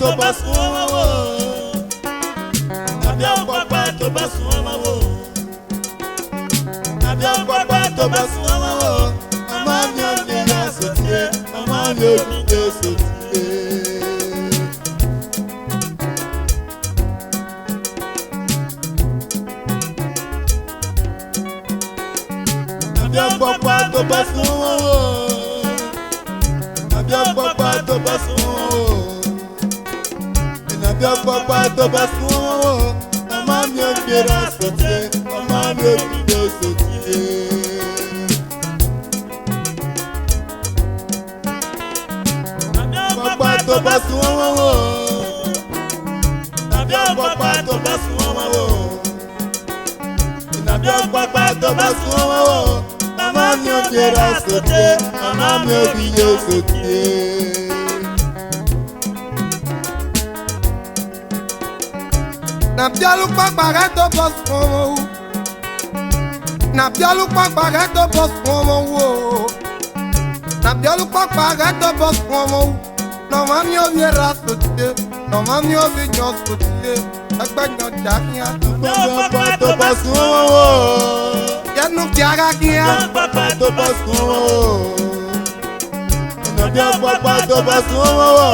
tó bá sùn wọn wò. Tàbí ọ̀pọ̀pá tó bá sùn wọn wò. Tàbí ọ̀pọ̀pá tó bá sùn wọn wò. Màmá mi ò ní ra sòtìyẹ, màmá mi ò ní jẹ sòtìyẹ. Tàbí ọ̀pọ̀pá tó bá sùn wọn wò. Tàbí ọ̀pọ̀pá tó bá sùn wọn wò. Tàbí ọ̀pọ̀pá tó bá sùn wọn wò. Màmá mi ò ní ra sòtìyẹ, màmá mi ò ní jẹ sòtìyẹ. Ọ̀pọ̀pá tó bá sùn wọn wò. Tàbí ọ̀pọ̀pá tó bá sùn wọn wò. Tàbí ọ̀pọ̀pá tó bá sùn wọn wò. Màmá mi ò ní ra sòtìyẹ, màmá mi ò ní jẹ sòtìyẹ. Na bialu kpakpare to bos komo wu. Na bialu kpakpare to bos komo wu. Na bialu kpakpare to bos komo wu. No mami o viera sotie, no mami o vi nyo sotie. Egbe nyo jakia. Ọ̀pọ̀pá tó bá sùn wọn wò. Yenu kiara kia. Ọ̀pọ̀pá tó bá sùn wọn wò. Tàbí ọ̀pọ̀pá tó bá sùn wọn wò.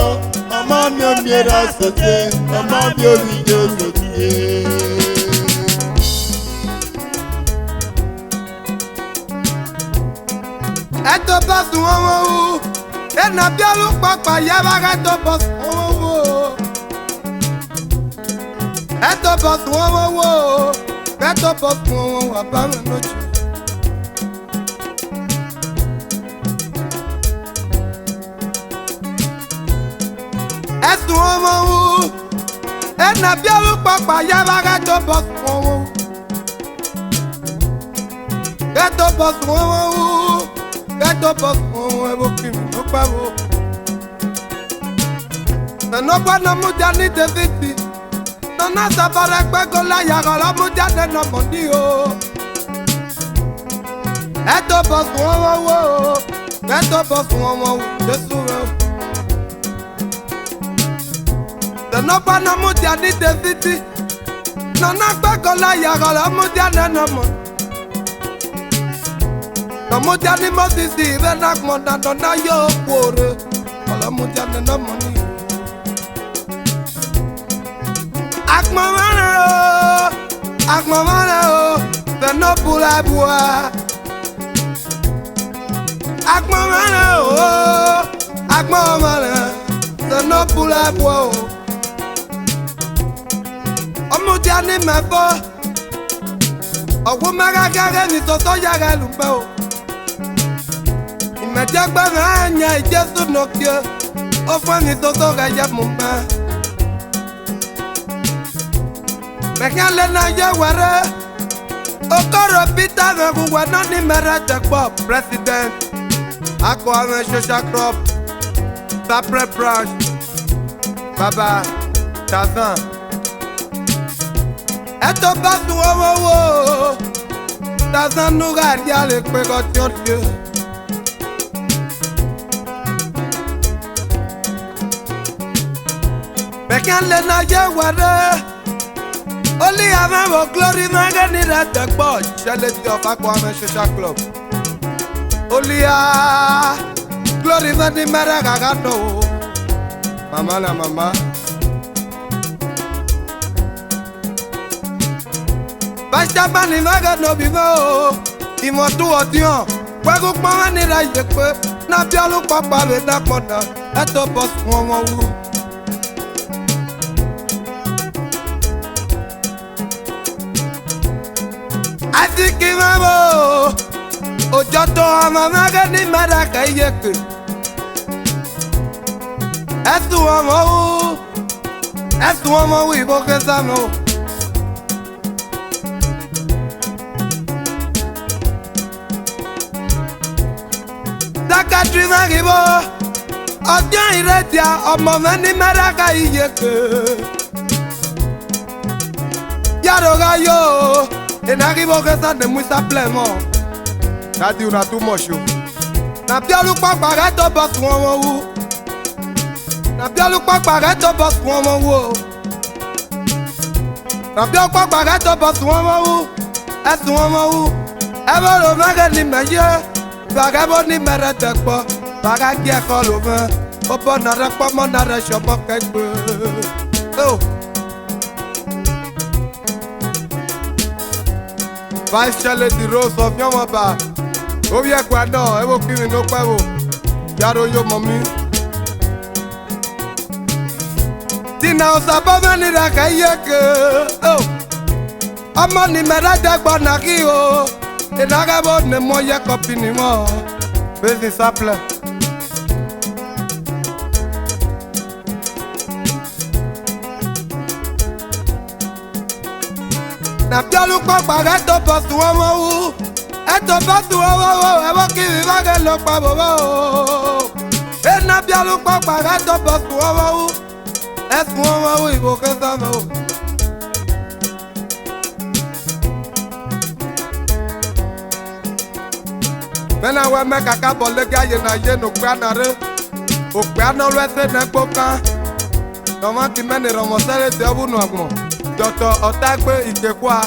Màmá mi ò ní ra sòtìyẹ, màmá mi ò ní jẹ sòtìyẹ. Eto bos komo wu. Na bialu kpakpa yaba eto bos komo wu. Eto bos komo wu. Eto bos komo wu abame nochi. Esu komo wu. Na bialu kpakpa yaba eto bos komo wu. Eto bos komo wu. Eto bos komo wu ebo kimi no pavo. No pa no muja ni Davidi. No na sabara pe ko la ya ko la muja de no moni o. Eto bos komo wu. Eto bos komo wu Jesu o. No pa no muja ni Davidi. No na pe ko la ya ko la muja de no moni. No muja ni Moses ibe na kmonda no na yo kwore. Kola muja de no moni. Akmamane o, the no pula bua. Akmamane o, the no pula bua. Omudia ni mefo, ogumaga gage ni toto yaga lumbe o. Imediagba na anya Jesu nokie, ofwa ni toto gaya mumba. Mekale na ye ware. Okoro Peter na kuwa na ni mere tekbo president. Ako ame social crop. Sapre branch. Baba Tazan. Eto basu wo. Tazan nou gari ale kwe kotion ye. Mekale na ye ware. Only have a glory man in at the board. Jealousy of Aquaman Social Club. Only a glory man in Maragato. Mama na mama. Bastaman in Magano Bivo. Imotu Odion. Wago Paman in a yepe. Nabialu Papa with that mother. At the boss woman. Asiki mamo, ojoto amamaga ni maraka yeke. Esu amo iboke samo. Sakatri magibo, ojo iretia omome ni maraka yeke. Yaroga yo. Enagibo que ça ne moussa pleinement. Ça dit on a tout moche. Na bialu kpakpare to bos won wu. Na bialu kpakpa to boss woman wo. Na bialu kpakpa to boss woman wo. Es woman wo. Ebo lo mege ni meye. Baga bo ni mere tekpo. Baga gie kolo me. Obo na rekpo mo na re shobo kegbe. Oh. Vice Chancellor the Rose of Yomaba. Oh yeah, kwado. Ebo kimi no kwebo. Yaro yo mami. Tina osabove ni rakayeke. Oh. Amo ni merade bonaki o. Inagabo ne moye kopi ni mo. Business simple. Na bialu kpakpa eto bosu omo wu. Eto bosu omo wu. Ebo kimi vage lo kpa bobo. Na bialu kpakpa eto bosu omo wu. Esu omo wu ibo kesa me wu. Mena we me kaka bole ga ye na ye no kwa na re. O kwa na lo ese na gbokan. No ma ti meni romo sele te obu no agbon. Dr. Otagbe Ikekwa.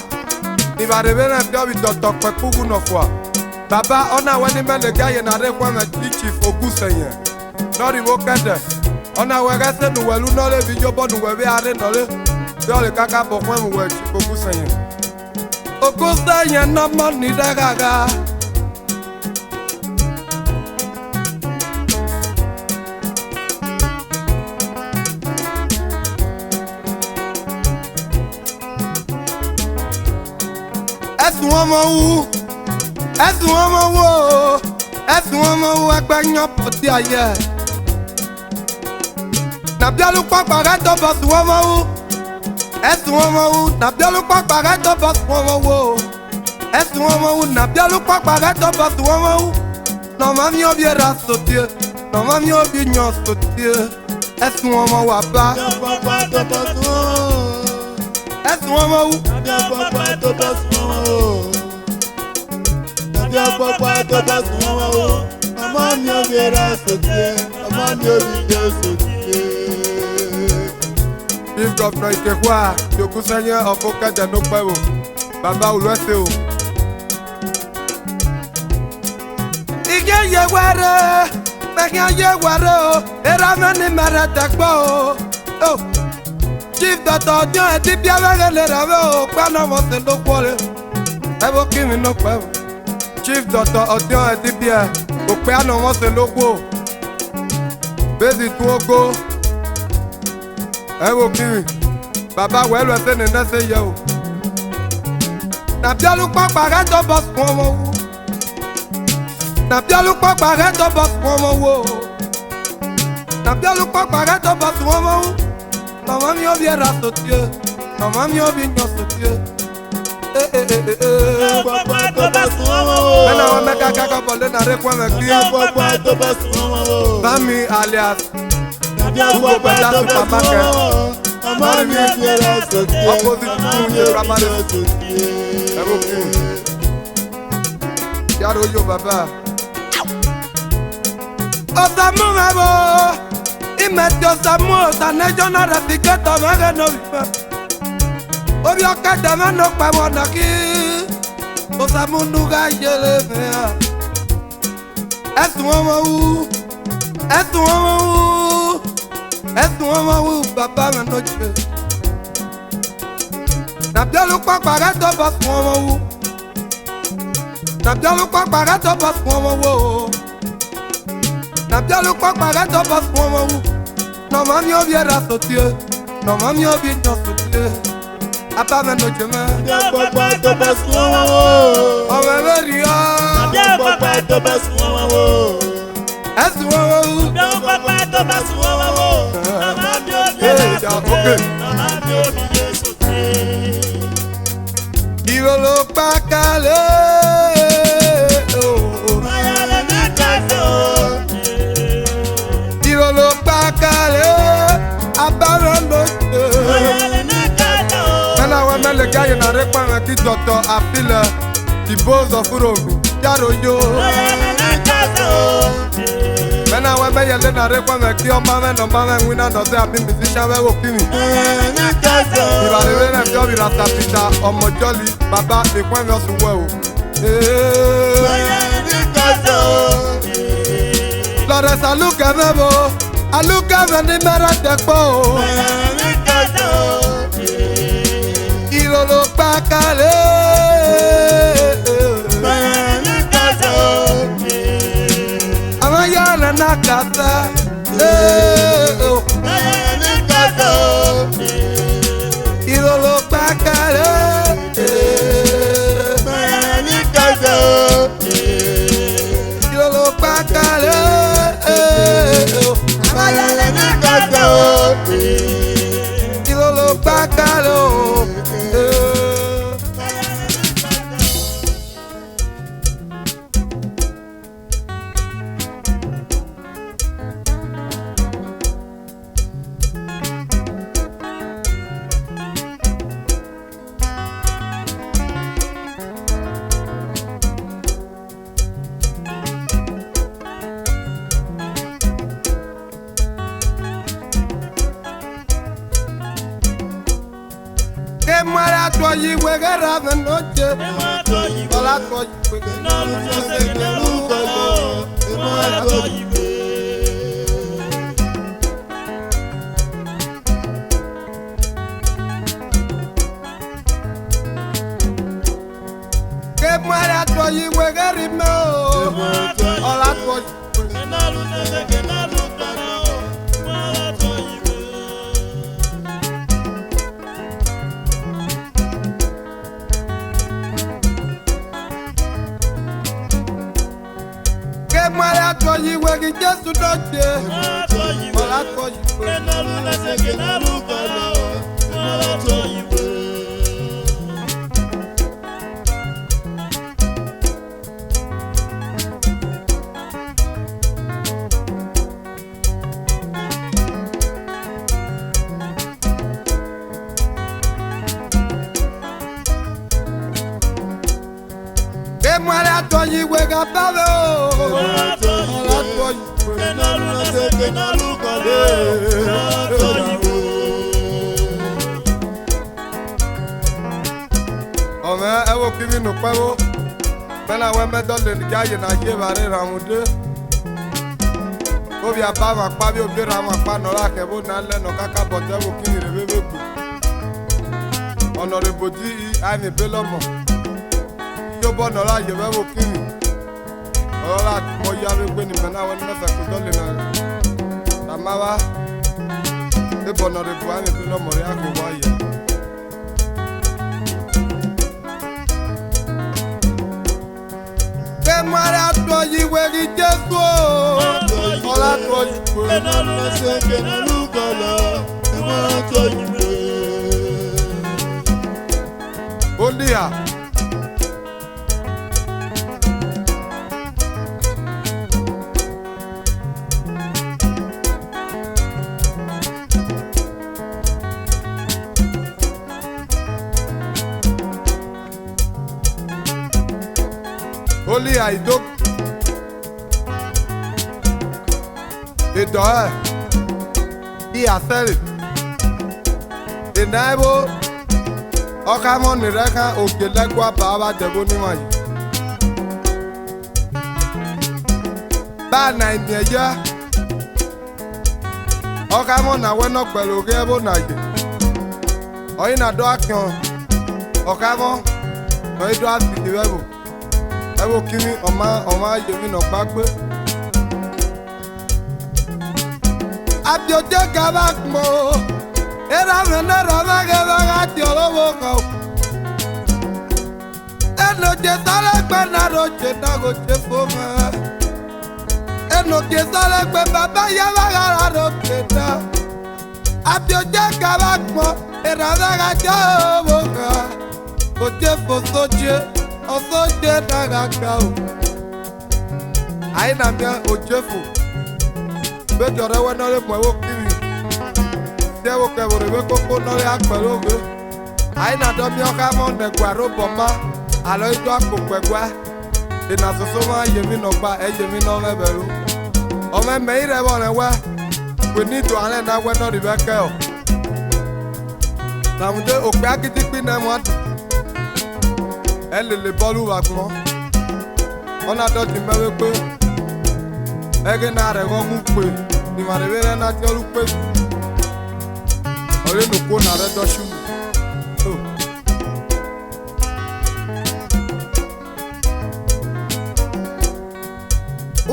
Ni ba rebe na bi obi Dr. Pekugu no fwa. Baba ona we ni meni ga ye na re kwa na Chief Ogusenye. No ri wo kede. Ona we ga se nu welu no le bi jo bo nu we bi are no le. Bi o le kaka bo kwa mu we Chief Ogusenye. Ogusenye no mo ni da gaga. Esun ọmọ wu, esun ọmọ wu, esun ọmọ wu agbẹyan pọti ayẹ. Nàbíọ́lù pàpà rẹ̀ tó bọ̀ sùn ọmọ wu, esun ọmọ wu. Nàbíọ́lù pàpà rẹ̀ tó bọ̀ sùn ọmọ wu, esun ọmọ wu. Nàbíọ́lù pàpà rẹ̀ tó bọ̀ sùn ọmọ wu. Nọ̀mọ́ mi ò bí ra sòtìẹ, nọ̀mọ́ mi ò bí yan sòtìẹ. Esun ọmọ wa bá. Esun ọmọ wu. Chief Governor Ikekwa, Ogusenye of Okede no Pewo, Baba Uluese o. Ige ye were, mege ye were o, era meni mere tekbo o. Oh. Chief Dr. Odion eti bia wege le rave o, kwa na mo se lo kwole. Ebo kimi no Pewo. Chief Dr. Odion eti bia, o kwa na mo se lo kwo. Bezi tu ogo. Ebo kimi. Baba we lo se ne na se ye o. Na bialu papa re to boss omo wu. Na bialu papa re to boss omo wu. Na bialu papa re to boss omo wu. Mama mi obi era sotie. Mama mi obi nyo sotie. Papa to boss omo wu. Mena wa meka kaka bole na re kwa me ki. Papa to boss omo wu. Bami alias Ugo Beta Supermarket. Mama mi era sotie. Opposite to the primary school. Ebo kimi. Yaro yo baba. Osamu mebo. Imeti osamu osanejo na refiketo mege no bife. Obi okede me no pe wona ki. Osamu nuga yele mea. Esun ọmọ wu. Esun ọmọ wu. Esun ọmọ wu baba me no je. Nàbíọ́lù pàpà rẹ̀ tó bọ̀ sùn ọmọ wu. Nàbíọ́lù pàpà rẹ̀ tó bọ̀ sùn ọmọ wu. Nàbíọ́lù pàpà rẹ̀ tó bọ̀ sùn ọmọ wu. Nọ̀mọ́ mi ò bí ra sòtìẹ. Nọ̀mọ́ mi ò bí yan sòtìẹ. Abámẹ́nu jẹ mẹ́. Papa to boss omo wu. Ọmọ ẹgbẹ́ rí ọ́. Papa to boss omo wu. Ẹ̀sùn ọmọ wu. Papa to boss omo wu. Mama mi ò bí ra sotie. Mama mi ò bí ye sotie. Ìrọ̀lọ́ pàkàlẹ́. Ayale na kaso. Ìrọ̀lọ́ pàkàlẹ́. Abámẹ́nu jẹ. Ayale na kaso. Mena wa mele gaye na rekwa me ki Dr. Apile the boss of Uromi Yaro yo. Ayale na kaso. Mena we me yele na re kwa me ki o ma me no ma me wina no se abi musician we wo kimi. Ibale we na fio bi rasta pita omo jolly baba e kwa me osun we o. Lord saluka mebo, aluka veni mera tekpo. Ilolo pakale. Amayana nakata. Ilolo pakale. Ilolo pakale. Ilolo pakalo. Que muera tu allí, guerra de noche. Hola, tu allí, que muera tu allí, guerra de noche. Hola, tu allí. Que muera tu allí, güey, que su noche. Hola, tu allí, que muera tu allí, güey, que pado. Hola, tu allí, Ome, ewo kimi no pewo. Mena we me dole ni jaye na je bare ramude. Obi aba ma pa bi obi ra ma pa no la ke bo na le no kaka bote wo kimi re bebe ku. Honorable G ani belomo. Yo bo no la je we wo kimi. Ola mo ya be gbe ni mena we mesa ku dole na. Tamawa. E bo honorable ani belomo re aku wa ye. Que muera tu allí, güey, Jesús. Hola, tu allí, güey. No sé que no nunca lo. Que muera tu allí, Buen día. Oli aidok Edoe Iaseli Enaibo Okamo nireka okelekwa baba debo niwayi Ba na inieya Okamo na weno pẹ̀lú gebo na ye Oyi na do akion Okamo No ido asiki webo Ewo kimi ọma yemi no gbagbe Abioje gaba mo Era mena raba gaba ti olowo kan Eno je sale gbe na roje na go je fo ma Eno je sale gbe baba ya ba gara roje na Abioje gaba mo Era raba jo wo kan Go je fo soje Oso je nagaka o Ayi na mia ojefu Bejore we nore mo ewo kiri Se ewo kebore we koko nore akpere oge Ayi na do mi oka mo negwa robo ma Alo ido akpokpegwa Ina soso ma yemi no gba yemi no meberu ọmọ mẹ́yìn rẹ̀ wọ̀ rẹ̀ wẹ́ we need to alẹ́ náà wẹ́ náà rí bẹ́ẹ̀ kẹ́ ọ̀ làwùjọ òpè akitikpi náà mọ́ ẹ lè bọ́ọ̀lù wà gbọ́n wọn náà dọ́jú mẹ́wé pé ẹgbẹ́ náà rẹ̀ wọ́n mú pé ìmọ̀lẹ́wé rẹ̀ náà jọ́lú pé ọ̀rẹ́ nìkó náà rẹ̀ dọ́ṣù mi.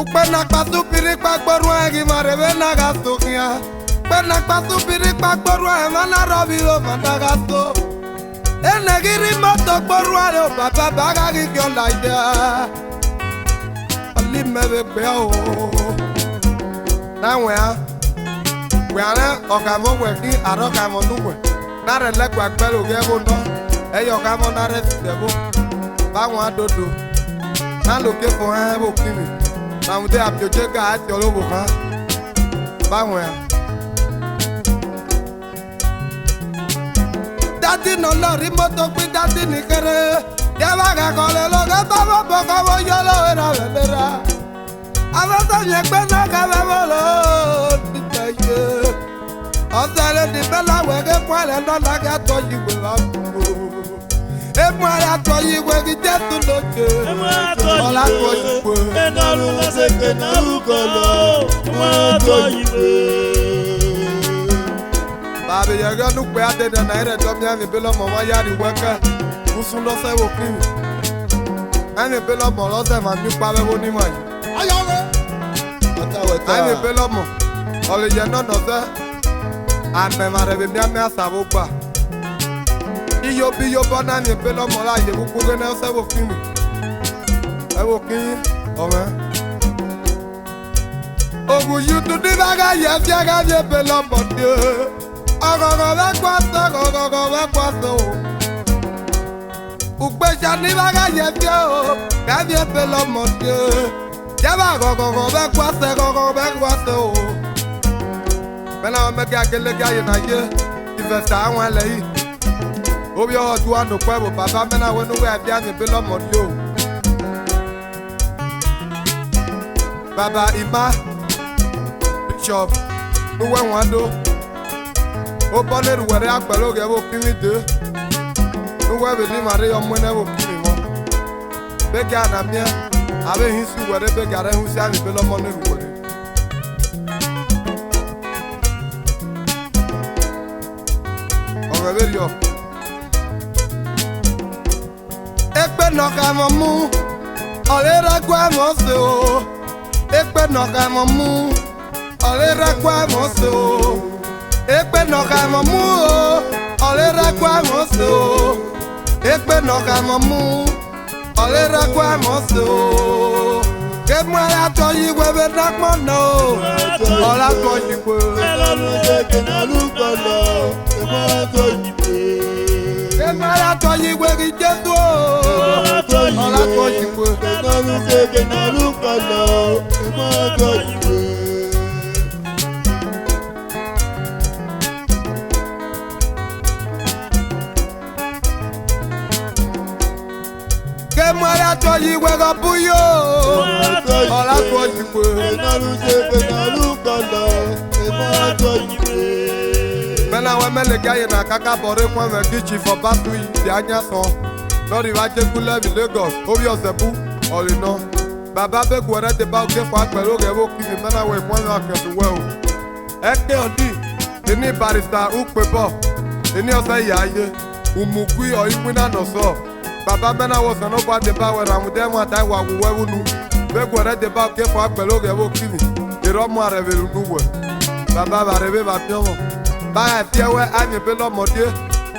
Ukpena kpasu piri kpakporu egi marebe naga sokia. Ukpena kpasu piri kpakporu egi mana robi o managa so. Enegiri moto kporu egi o baba baga gigi olaide. Ali mebe kpe o. Na wea. Weane okamo weki arokamo nukwe. Nare lekwa kpelo gebo no. Eyo kamo nare sidebo. Bangwa dodo. Naloke fo hebo kimi. Namude apioje ga ati olobo kan báwọn ya. Dadi no lori moto pin dadi ni kere. Yaba ka kole lo ke babo boko bo yolo era bebera. Abasa ye pe na ka babo lo titaye. Osale di bela we ke kwale no la ga to yiwe wa. Emu ara to yiwe ki Jesu loje. Ola to yiwe. Enalu naseke narukolo. Emu ara to yiwe. Babe yega nu pe ade na ere to mi ani belo mo wa yari weka. Usun lo se wo kiri. Ani belo mo lo se ma mi pa be wo ni mo yi. Ayawe. Ataweta. Ani belo mo. Ole ye no no se. Ame ma re be mi ame asabo gba. Iyo bi yo bona ni belo mo la ye ku ge na se wo kiri. E wo kiri. Ome. Ogu yutu di baga ye fi aga ye belo mo de. Ogogo be kwaso, ogogo be kwaso. Ukpeja ni baga ye fi o. Ka fi belo mo de. Yaba ogogo be kwaso, ogogo be kwaso. Bena me ga gele ga ye na ye. Investa awon le yi. Obi o ju anu pe bo baba me na we nu we abi ani belo mo de o. Baba Ima Bishop nuwe wando o bonneru were agbelo ge bo kimi de nuwe be ni mare yo mo na bo kimi mo be ga na mia abe hisu were be ga re husi ani belo mo neru were o be yo ekpe no ka mo mu olera gwa mo se o. Ekpe no ka mo mu, olera kwa mo so. Ekpe no ka mo mu, olera kwa mo so. Ekpe no ka mo mu, olera kwa mo so. Ke mo ya to yi we be nak mo no. Ola to yi we. Enalu naseke narukolo. Emu ara to yiwe. Ke mo ya to yi we ki Jesu o. Ola to yi we. Enalu naseke narukolo. Emu ara to yiwe. Ke mo ya to yi we go buyo. Ola to yi we. Enalu naseke narukolo. Emu ara to yiwe. Mena we mele gaye na kaka bore kwa me kichi for basu yi di anya so. Lori wa je kule bi Lagos, obi osebu, oli no. Baba be gwere de ba oge kwa pẹ̀lú ge wo kini mena we kwa na ke we o. Eke odi, ni barista ukpebo. Ni ose yaye, umugui o ikwina no so. Baba mena wo so no ba de ba we ramude mo dai wa wo we nu. Be gwere de ba oge kwa pẹ̀lú ge wo kini. Iro mo arebe nu we. Baba ba rebe ba piomo. Ba tie we anye be lo modie.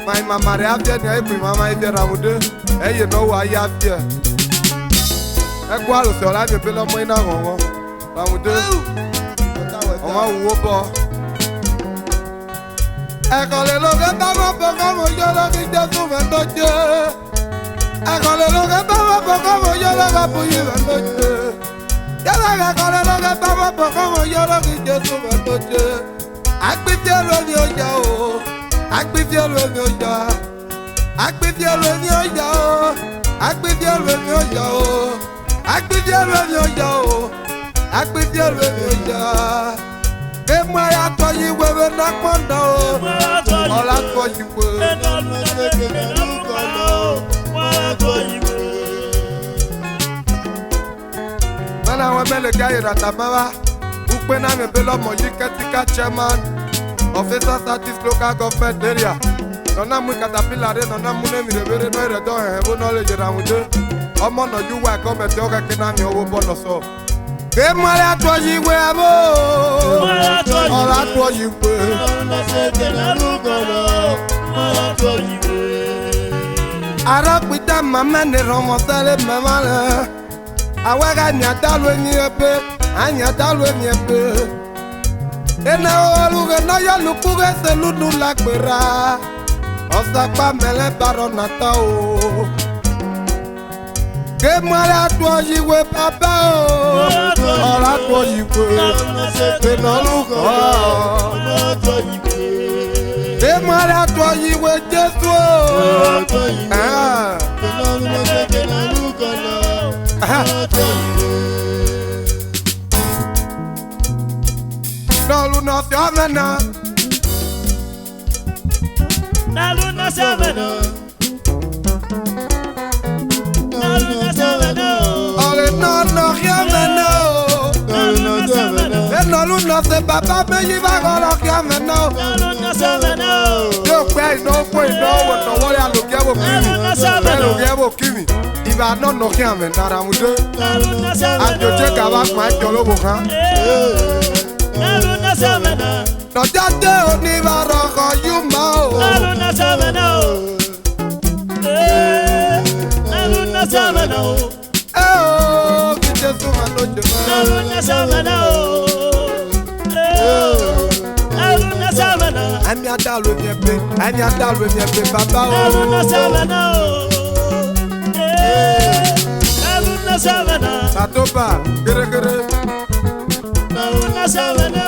My mama re afia ni ai mama ide ramude. Eye no wa ya afia. E kwa lo se ola ni be lo mo ina won. Ramude. Omo wo bo. E ko le lo ke ba mo bo ko mo yo lo ki Jesu me doje. E ko le lo ke ba mo bo ko mo yo lo ga bu yi me doje. Ya la ko le lo ke ba mo bo ko mo yo lo ki Jesu me doje. Agbifie lo ni oja o. Agbifie lo ni oja. Agbifie lo ni oja o. Agbifie lo ni oja o. Agbifie lo ni oja o. Agbidi olóyè. Emu ayatọ̀ yìí wẹ́wẹ́ n'akpọ̀ndọ̀ o. Ọ̀làtọ̀ yìí wẹ́. Mẹ́nà àwọn mẹ́lẹ̀ gáyé ràtàmáwá. Ukpe náà mi bẹ́lọ̀ mọ̀ yí kẹ́tíkà chairman. Officer Satis local government area. Nọ̀nà mú caterpillar rẹ̀ nọ̀nà mú nẹ́mi rẹ̀ bẹ́rẹ̀ náà rẹ̀ dọ̀ ẹ̀ bó náà lè jẹ̀rẹ̀ àwọn dé. Ọmọ nà yú wá ẹ̀kọ́ mẹ́tẹ́ ọ̀kẹ́ kí náà mi owó bọ́ nọ sọ. Emu ayatọ̀ yìí wẹ́ abó. Ọ̀làtọ̀ yìí wẹ́. Arákùtà màmá ni rọmọsẹ́lẹ̀ mẹ́mà lẹ̀. Awẹ́gà ni àdálù ẹ̀yìn ẹ̀pẹ́, àyìn àdálù ẹ̀yìn ẹ̀pẹ́. Ena olùkẹ́ náà yọ lùkúrẹ́ sẹ́lúdú lágbèrà. Ọ̀sàpá mẹ́lẹ́ bàrọ̀ nàta o. Emu ayatọ̀ yìí wẹ́ bàbá o. Ọ̀làtọ̀ yìí wẹ́. Ena olùkọ́. Emu ayatọ̀ yìí wẹ́ Jésù o. Nolu no se amena. Nalu na savana. Nalu na savana. Ole no no yamena. Nalu na savana. Nolu no se baba me yiva golo yamena. Nalu na savana. Yo pe no wo no wo ya lo gebo kimi. Lo gebo kimi. Iba no yamena ra mude. Nalu na savana. Ajoje ka ba pa jolo bo kan. Nalu na savana. No jade oni ba ro ko yuma o. Nalu na savana. Nalu na savana. Oh, ki Jesu ma lo je. Nalu na savana. Nalu na savana. Ami adalu mi epe, baba o. Nalu na savana. Nalu na savana. Satoba, gere. Nalu na savana.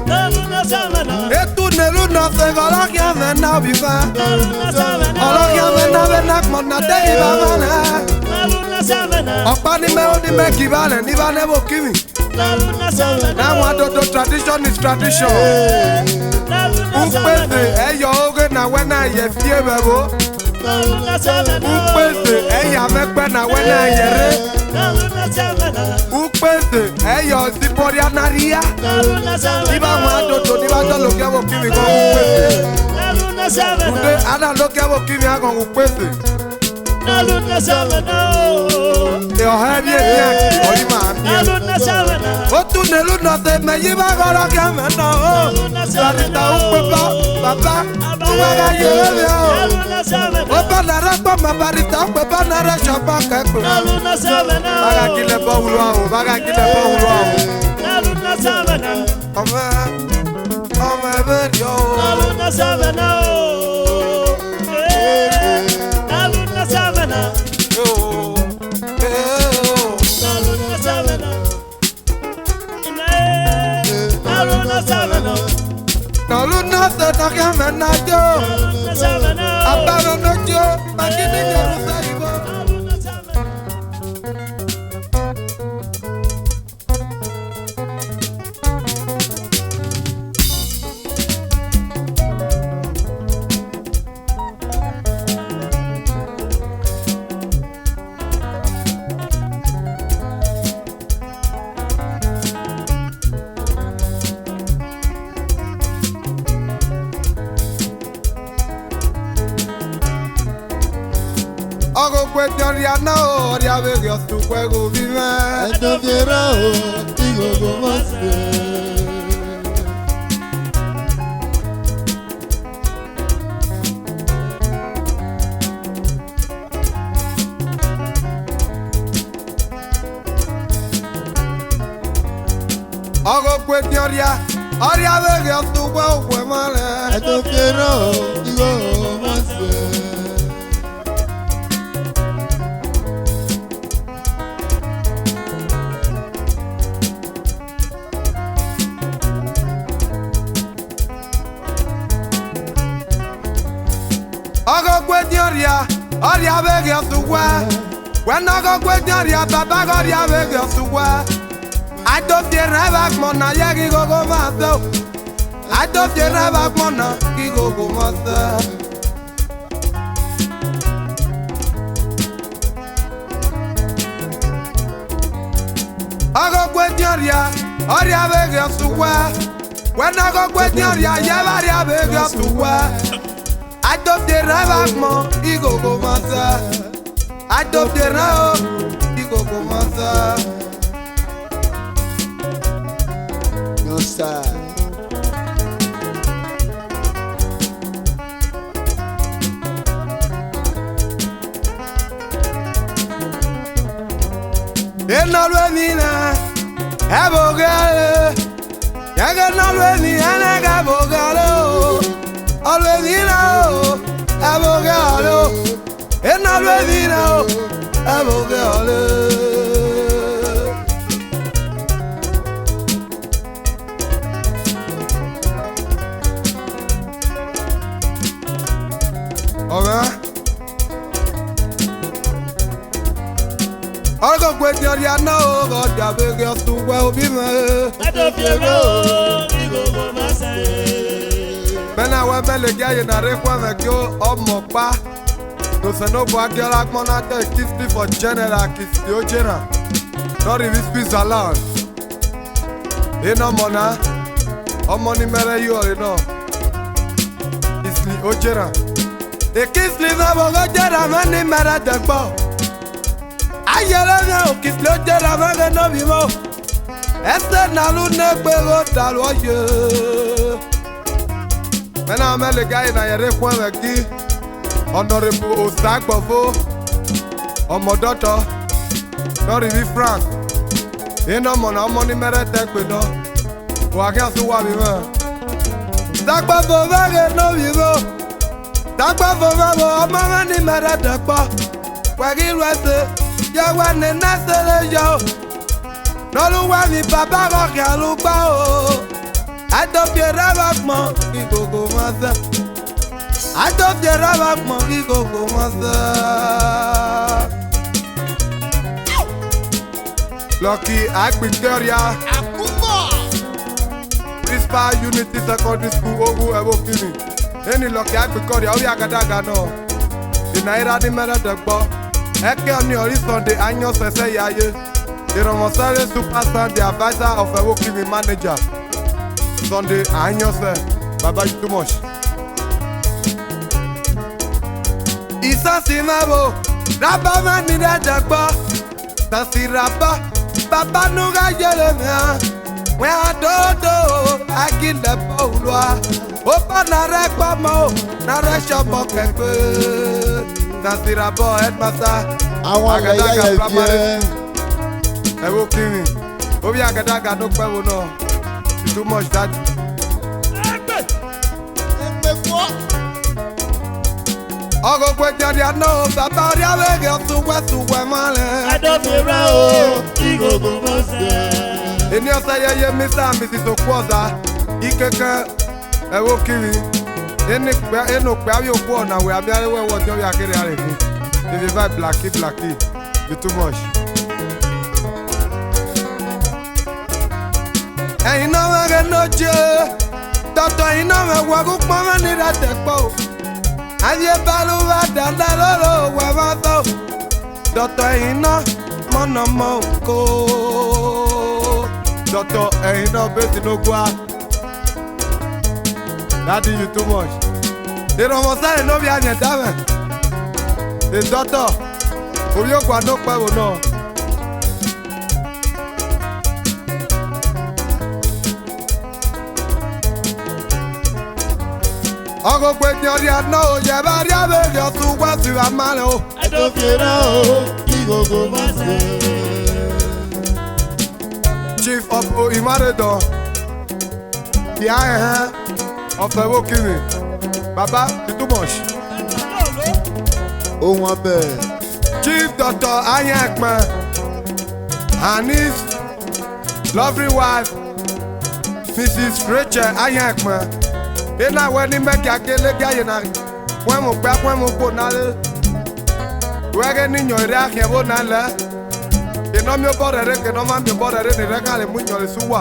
Nalu na savana. Etu nelu no se gola kia mena biva. Nalu na savana. Olo kia mena benak mona te iba mana. Nalu na savana. Opa ni me kibale, ni ba nebo kimi. Nalu na savana. Now what do tradition is tradition. Nalu na savana. Upese eyo oge na wena ye fie bebo. Nalu na savana. Upese eya mekpe na wena yere. Nalu na savana. Upese eyo ziporia na ria. Nalu na savana. Niba wa do ni ba do lo kebo kimi ko upese. Nalu na savana. Ude ana lo kebo kimi a ko upese. Nalu na savana. E o ha bien bien, ori ma bien. Nalu na savana. Otu nelu no se me yiba goro kia me no. Sarita upepa, baba, uwaga yele o. Nalu na savana. Opa na rakpa ma barita upepa na re shapa kekpe. Nalu na savana. Baga kile bo ulwa o, Nalu na savana. Ome berio. Nalu na savana. Nalu na savana. Yo, Nalu na savana. Nalu na savana. Nalu na se na kia me na jo. Nalu na savana. Abaro no jo, magini nyoru sa ibo. Nalu na savana. Ogo cuestionia no, oria verio su juego vive. Esto quiero, digo como hacer. Ogo cuestionia, oria verio su juego vive. Esto quiero, digo como hacer. Ogo cuestionia, oria verio su juego. When I go with your Baba got your baby to wear. I don't fear never mona yagi go go myself. I don't fear never mona go myself. I go with your baby to wear. When I go with your baby to wear. I don't fear never mona go myself. I don't fear never go myself. No side. No luemina, abogado. Ya que no luemina, abogado. Luemina, abogado. No luemina, abogado. Algo cuestión ya no, ya ve que tu huevo vive. Ven a verle que hay en la recuerda que yo amo pa. No se no va a quedar la monata de Kisly for General, Kisly Ojera. No revis peace alone. You know mona, money mere you already know. Kisly Ojera. The Kisly na bogo Ojera mani mere de bo. Ayẹlẹ mi ò Kisly Ojera mẹ́gẹ́ náà bí mọ́. Ẹsẹ̀ nàlú nẹ́gbẹ̀rún dàlú ọ̀yẹ́. Mẹ́nà mẹ́lẹ̀ gáyé nà yẹrẹ fún ẹ̀mẹ̀ kí. Honorable Osagbofo, ọmọdọ́tọ̀, lọ́rì bí Frank. Iná mọ̀nà ọmọ ní mẹ́rẹ̀ tẹ́ pé náà. Wà kí ọ̀sùn wà mí mọ́. Sagbofo mẹ́gẹ́ náà bí mọ́. Sagbofo mẹ́gẹ́ ọmọ mẹ́ ní mẹ́rẹ̀ tẹ́ pọ̀. Pẹ̀kí ìlú ẹsẹ̀. Yẹ̀wẹ̀ ní nẹ́sẹ̀lẹ̀ yọ. Lọ́lúwa mi bàbá rọ̀kì àlùgbà o. Àdófin rẹ́bà pọ̀ ìgbòho máa sẹ́. Àdófin rẹ́bà pọ̀ ìgbòho máa sẹ́. Lucky Victoria. Principal Unity Secondary School Ogu Ebokini. Eni Lucky Victoria ó yà gàdàgà náà. Ìnáyìrá ní mẹ́rẹ̀ẹ́dẹ́gbọ́. Eke on your Sunday annual sese yaye. The Romosale Superstar, the advisor of a working manager. Sunday annual se. Baba you too much. Isa Simabo, Rabba mani de jagba. Tasi Rabba, Baba nuga yele mea. We adodo, aki le paulwa. Opa na rekpa mo, na resha bokekwe. Nasirabo headmaster. Àwọn ẹ̀yà yẹ̀ fìẹ́. Ẹ wo kiri. Obi agadaga no pẹ́ wo náà. Too much that. Ẹgbẹ́ fọ́. Ọgọ gbẹjọ di àná o, bàbá orí abẹ́gẹ́ ọ̀túnwẹ́túnwẹ́ máa lẹ̀. Adọ́fẹ́ra o, ìgògò mọ́sẹ̀. Èmi ọ̀sẹ̀ yẹyẹ Mr. and Mrs. Okwuoza. Ikeke ẹ wo kiri. Enu kpe abi okwu ọ̀nà wẹ̀ abi ayẹwẹ̀ wọ̀ ọjọ́ bí akéré arẹ̀ fún. If you vibe blacky, be too much. Ẹ̀yin náà wẹ̀rẹ̀ n'oche, dọ̀tọ̀ ẹ̀yin náà wẹ̀ wọ̀gún pọ́nmẹ́ ní ìrẹsẹ̀ pọ̀ o. Ayé balùwẹ̀ wà dandan lọ́rọ̀ wẹ̀ wá sọ. Dọ̀tọ̀ ẹ̀yin náà mọ̀nà mọ̀ kó. Dọ̀tọ̀ ẹ̀yin náà bẹ́ẹ̀ tinú gbá. Daddy, you too much. The Romosale no be anya dame. The daughter, Oyo kwa no pa wo no. Ogo gbe ti ori ana o je ba ri abere osun wa si wa male o. Adọ́fẹ́ra o, ìgògò mọ́sẹ̀. Chief of Imaredon. Kia of the Wokiri. Baba, you too much. Ohun abẹ́. Chief Dr. Anyekman and his lovely wife, Mrs. Rachel Anyekman. Ina weni meki akele gaya na. When mo pe mo ko na le. Wege niño ria kiebo na le. Que no me borre que no me borre ni regale muño le suwa.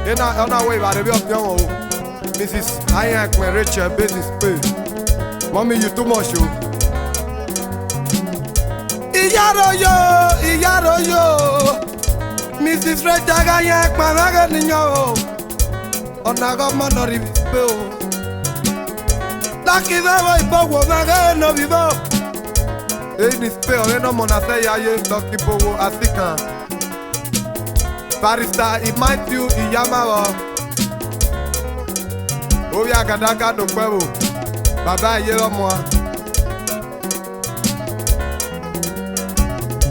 Ena ona we ba de bi opion o. Mrs. Ayak me Richard business pay. Mommy you too much o. Iyaro yo. Mrs. Richard Ayak ma ga niño o. Ona go mo no ri pe o. La que va y poco ma ga no vivo. This pay no monase ya ye lucky pogo African. Barista it might you iyama o ya gadaka do pewo. Baba ye omo.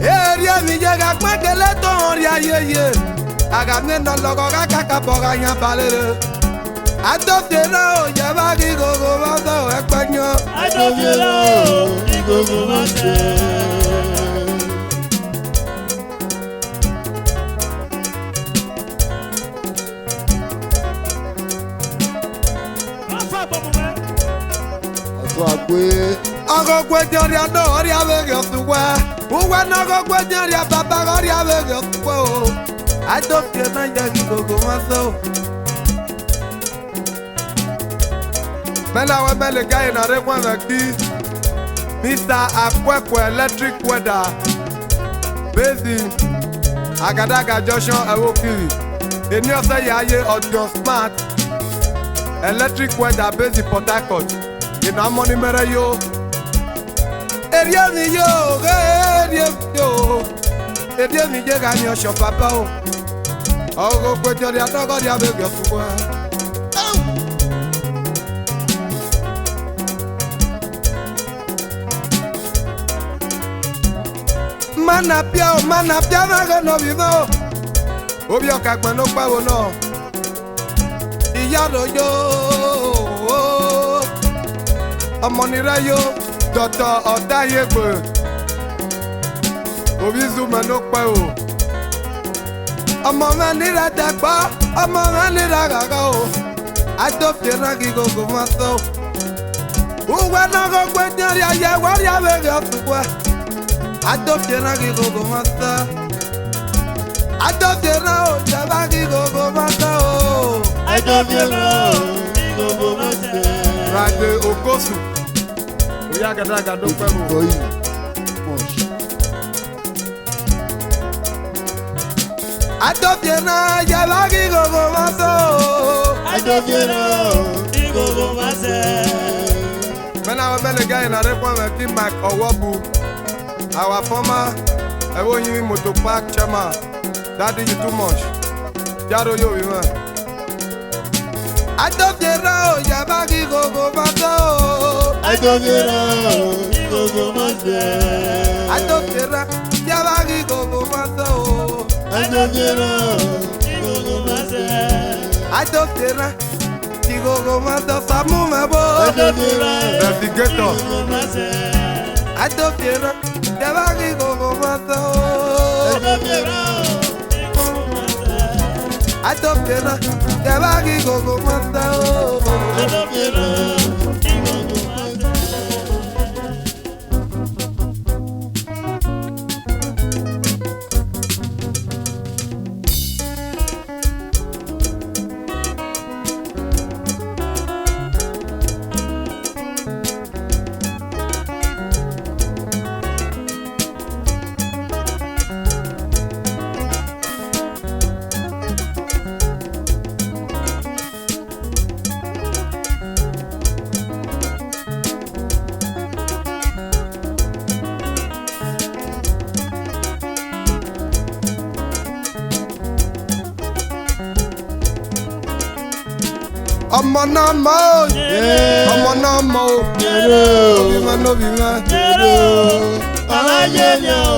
Ria mi je ga pekele to ri ayeye. Aga me no logo ga kaka boga yan balere. Adofera o ya ba gi gogo ba do epenyo. Adofera o gi gogo ba se. Ogo gwedi no ori abege osuwa. Uwa no go gwedi baba ori abege osuwa o. Adofera ya gi gogo ba so. Mela we mele guy na rekwa na ki Mr. Akwekwe Electric Weather Basin Agadaga Junction Ewokiri Eni ose ya ye Audio Smart Electric Weather Basin Port Harcourt Ina money mere yo Erie mi ye ga ni osho papa o Ogo kwejo ri adogo ri abege fuwa Mana pia na no vivo. Obi okagban no pa wo no. Iya royo. Amonira yo Dr. Odayegbe. Obi zuma no pa o. Ọmọ me ni ra dagba, ọmọ me ni ra gaga o. Adofie na gi gogo ma so. Uwa na go gbenyari aye wari abege otuwa. Adofera ki gogo mata. Adofera o jaba ki gogo mata o. Adofera ki gogo mata. Rade okosu. Oya gadaga do pemo. Adofera jaba ki gogo mata o. Adofera ki gogo mata. Mena we mele guy na rekwa me ki Mike Owobu. Our former Ewoyin Motor Park chairman, Daddy you too much. Jaro yo man. Adofera o jaba ki gogo mata o. Adofera ki gogo mata. Adofera jaba ki gogo mata o. Adofera ki gogo mata. Adofera ki gogo mata samu mebo. Adofera navigator. ki gogo mata. Adofera jaba ki gogo mata o. Adofera ki gogo mata. Adofera jaba ki gogo mata o. Adofera ki gogo mata. Ọmọ náà mọ̀ o, ọmọ náà mọ̀ o, òbí ma. Aláyé ni o,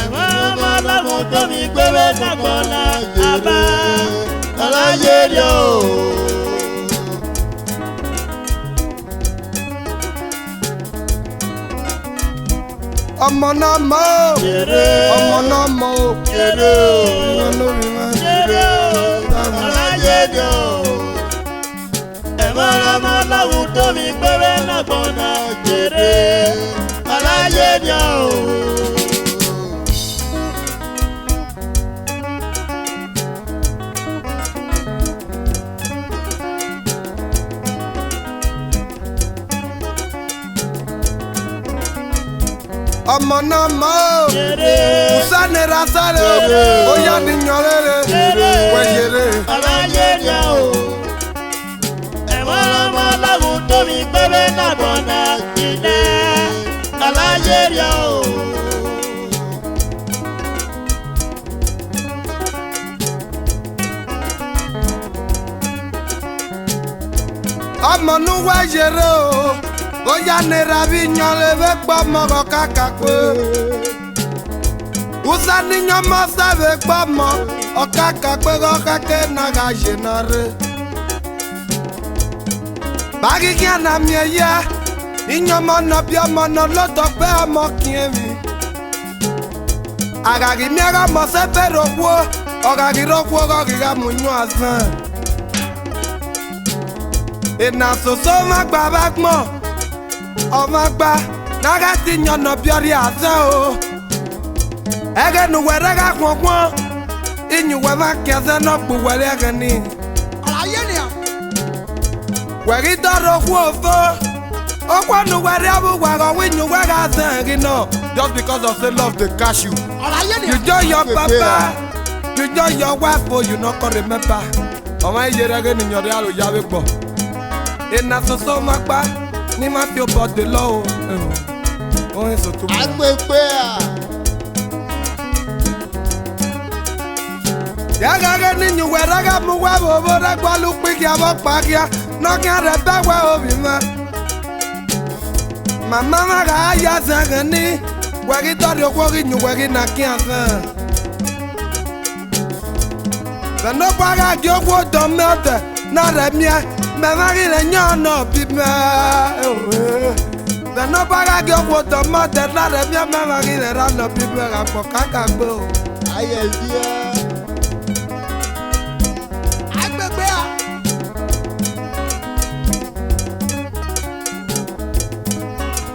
ẹ̀wọ̀n ọmọ ọlọ́run tó mi gbéwé dàgbọ́n náà àbá. Aláyé ni o. Ọmọ náà mọ̀ o, ọmọ náà mọ̀ o, òbí ma. Aláyé ni o, ẹ̀wọ̀n ọmọ ọlọ́run tó mi gbéwé dàgbọ́n náà jèrè. aláyé ni o. ọmọ náà mọ́ o musa nira sáré o ó yá ni yànrere wẹ̀yẹrẹ. aláyé ni o. ẹ̀wọ̀n ọmọ ọlọ́run tóbi péré nàbọ̀nà ilẹ̀ aláyé ni o. ọmọ nu wẹ̀yẹrẹ o ó yá nira bí yànrere gbọ́ mọ́kọ kàkà pé musa ni yànmọ́ sábẹ́ gbọ́ mọ́ ọ̀kàkà pé ọ̀kàkẹ́ nàgà yé nàre. báàgì kí àná mi ẹ yẹ ìyànmọ náà bí ọmọ náà lọ́tọ̀ pé ọmọ kì í mi. àgàgì mi ẹ̀rọ mọ̀ sẹ́fẹ̀ rògbò ọ̀gàgì rògbò ọ̀gàgì rà mú yún àsán. ìnà soso má gbà bá gbọ́n ọmọ gbà náà ti yànnà bí ọrí àsán o. ẹ̀rẹ́ nu wẹ̀rẹ́ ká gbọ̀ngbọ̀n ìyùwẹ̀ má kí ẹsẹ̀ náà gbù wẹ̀rẹ́ ẹ̀rẹ́ ni. àlàyé ni à. wẹ̀rí dọ́rọ̀ kú òfò ọkọ̀ nu wẹ̀rí abúwẹ̀rọ̀ wíyù wẹ̀rẹ̀ àzẹ̀rì náà just because of say love dey catch you. àlàyé ni à. you join your papa you join your wife o you no come remember. ọmọ iye rẹ̀ ni yọ̀rọ̀ yàrá òyàwó gbọ̀. ìnà soso máa pa ní má fi bọ̀ dé lọ o. ó ń sọ tó bọ̀. agbègbè à. yàgàgà ní yùwẹ̀ rẹ̀ mú wá bòbó rẹ̀ gbọ́lú pínkì àbọ̀ pàkíyà nọ́kì rẹ̀ bẹ́ wẹ́ òbí mọ́. màmá má kà á yà sẹ́kẹ̀ ní wẹ̀rí tọ́jú okòrí yùwẹ̀rí nà kí n sàn. sẹ̀nọ́ pàkà kí ó kó dán mẹ́tẹ̀ náà rẹ̀ miẹ́ mẹ́fà rí rẹ̀ yàn náà bí mẹ́. sẹ̀nọ́ pàkà kí ó kó dán mẹ́tẹ̀ náà rẹ̀ miẹ́ mẹ́fà rí rẹ̀ rà náà bí mẹ́ rà pọ̀ kákà gbó. ayé bíẹ́. agbègbè à.